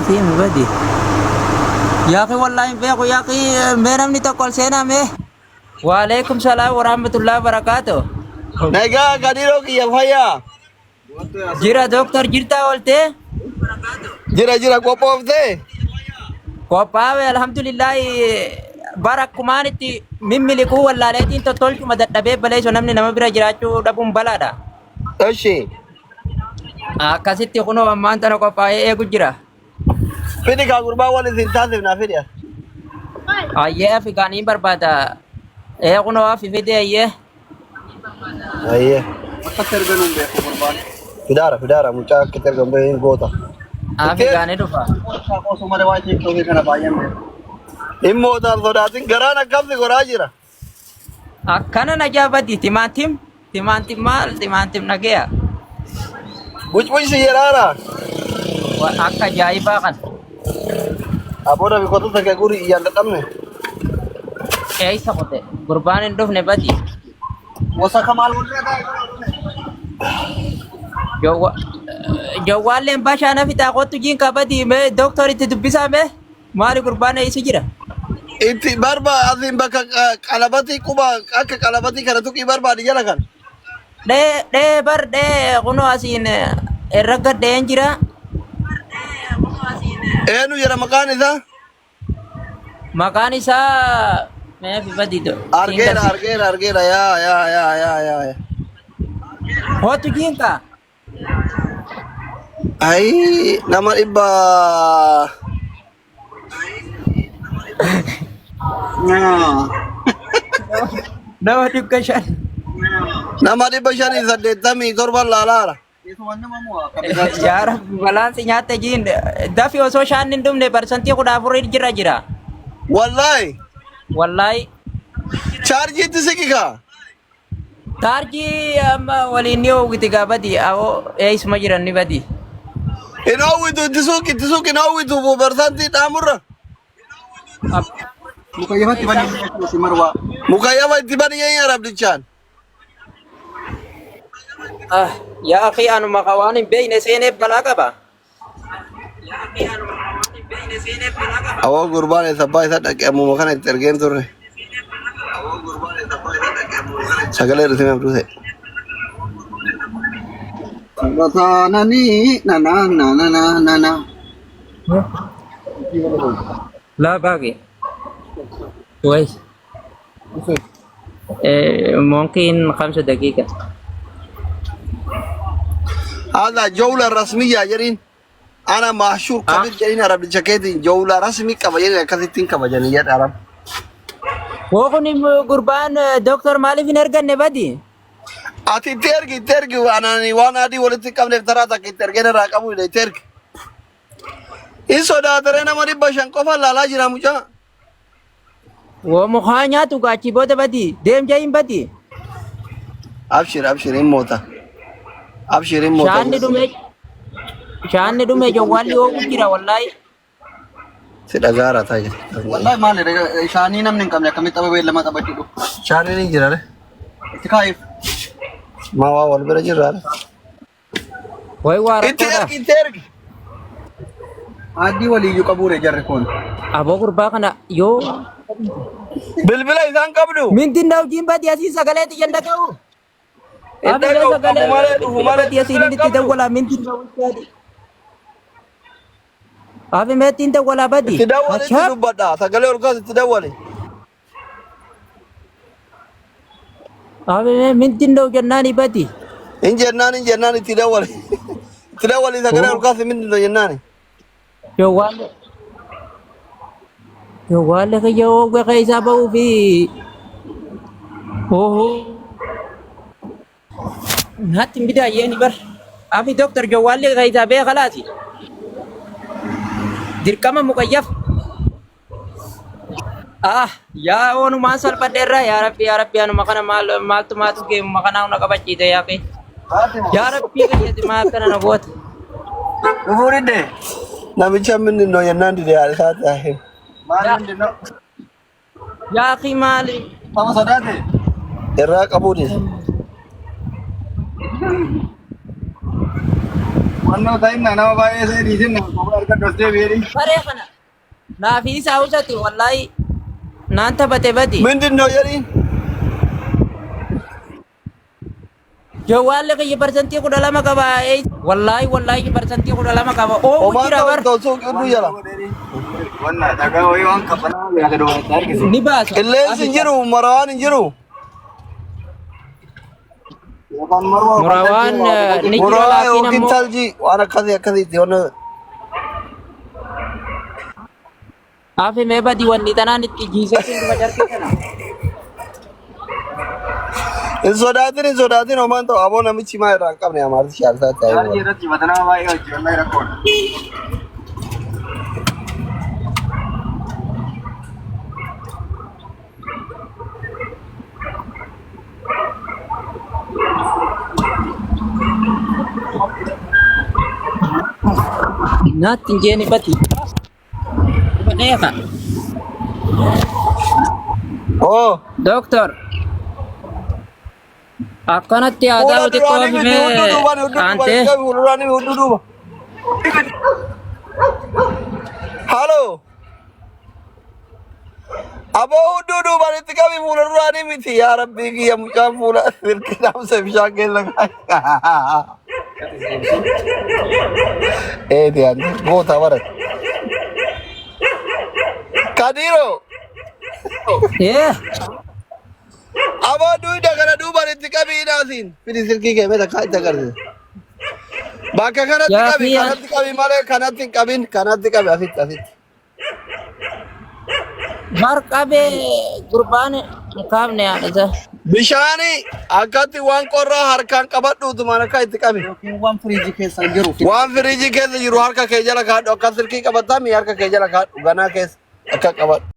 في مبدي يا أخي والله بيكو يا أخي ميرم نتقول سينا مي وعليكم السلام ورحمة الله وبركاته Nagaa gadhiiroo kiyya fayyaa. جرا دكتور جرتا قلتي Jira qophooftee. قبابة الحمد لله barak kumaanitti mimmiliquu wallaaleetiin tottolchuma dadhabee baleessu namni nama bira jiraachuu dhabuun balaadha. Eshi. Akkasitti kunoo ammaan tana qophaa'ee eegu jira. Fidi kaa gurbaa wal isin taasifnaa fidi. Ayyee afigaanii barbaada. Kunoo afi fide ayyee. Ayyee. Akka erganuun beeku gurbaan. Fidaara mucaa akka ergan baheen goota. Afigaanii dhufa. Osuma dawaa tiiktokii kana baay'een beeku. Immoo taal sodaatin garaan akkamsi goraa jira. Akkana na jaabati timaatim maal timaatim nageya. Bucbucsi yeraara. Akka ajaa'ibaa kan. Abooda bikoota sakee guri iyyaan dadhabne. Eessa qote gurbaan hin dhufne badi. Wasa kamaal wallee Jawwaalleen bashaana fitaa kottu jiin qabadi mee dooktoritti dubbisaa mee maali gurbaan eessi jira? Itti asin bakka qalabatii quba akka qalabatii kana tuqii barbaadi jala kan. Dhee kunoo asiin irra gaddeen jira. Eenyu jedha maqaan isaa? Maqaan isaa mee fifadito. Argeera yaa. Hootu jiinka. Ay nama dhibba. Nama dhibba shan. Nama 587 laalaara. Yaa Rabbi balaansi nyaata jiin dafi osoo shaan hin dhumne parsantii 14 jira. Wallahi. Chaarjiitti siqika. Taarjii amma waliin ni oowwiti gaabadi awoo eessuma jiran ni badi. Hin hawwitu itti suuqi hin hawwitu parsantii dhaamurra. Mukayyafa itti bani yaa rabdichaan. Yaa akhi anuma waan hin beekne seenee balaa qaba. Awoo gurbaan eessabbaa isa dhaqee ammuma kana itti ergeen turre. Sagalee irratti abduu ta'e. Nana. لا باقي كويس ممكن 5 دقيقة هذا جولة رسمية جرين أنا مشهور كبير جرين عرب جاكيتي جولة رسمي كبيرة كثيرين كبيرة عرب وقني قربان دكتور مالي في نرجع نبدي أتي ترجي وأنا دي ولدت قبل فترة ترجي نراقبه إلى ترجي إن صدا ترى مري باشن كفر لا جرا مجا ومخانيا تقاشي بود بدي ديم جايين بدي أبشر إن موتا شان دومي جوالي هو كجرا والله سيدغارا تاجر والله ما لي شاني نمن كم كم تبا لما تبتي شاني ني جرا تكايف ما وا ولا جرا وي وارا انترك عادي ولي يقبور جركون ابو غربا كنا يو بلبل ايزان قبلو من دين داو جيم بدي اسي سغلت يندكو Abi meetiin dawwala badi. Tidawwali dubbadha. Sagalee ol kaas tidawwali. Abi meetiin daw jennani badi. In jennani tidawwali. Tidawwali sagalee ol kaas min daw jennani. Jawwale kaya ogwe kaya isa ba ufi. Natin bidaya ni bar. Abi doktor jawwale kaya isa ba khalasi. Dirqama mukayyaf. Ya onu masal padera ya Rabbi anu makana mal tu ke makana una kabachite ya ke. Ya Rabbi kaya di makana na buat. Umuride. Namicha min no yanandi de alsata he. Malin no. Ya akhi mali. Sama sadate. Irra qabudi. Wannan tayin na nawa baya sai rijin na kuma arkan da sai beri. Bare kana. Na fi isa usati wallahi. Nan tabbate bati. Mindin no yari. Jawal ke persentia ku dalam kaba wallahi persentia ku dalam kaba oh kira bar to so kudu yara. Wannan daga wayan kafana ya ga dawo tar kisi. ni bas Kille sinjiru Marwan injiru. Murawan ni kira Marwan laki o namo kintalji wana kazi diona. afi meba diwan ni tanan ijisa tin bajar ke kana Sodatin oman to abo namichi ma rangkam ne हमारे शहर साथ है यार ये रची बतना भाई और जीवन में रखो natin jeni bati banaya ka ओ doktor akanatti adawati ko me ante Halo. Abo ududu bari kami fulurani miti ya Rabbi ki ya muka fula fir ke naam se bishake laga. Diyan go tawarat. Kadiro. yeah Abo dui dagara du bari kami inasin. Firi silki ke mera khai tagar de. Baka Ya, kanat kami mare kanat kami afit. mar kabe gurbane kamne ada Bishani akati wan qorra harkan qabadhu tumana kai tikami. One fridge के साथ जरूर Wan firiji keessa jiru harka kee jala kaadhu akka silkii qabataa mi harka kee jala kaadhu ganaa keessa akka qabadhu.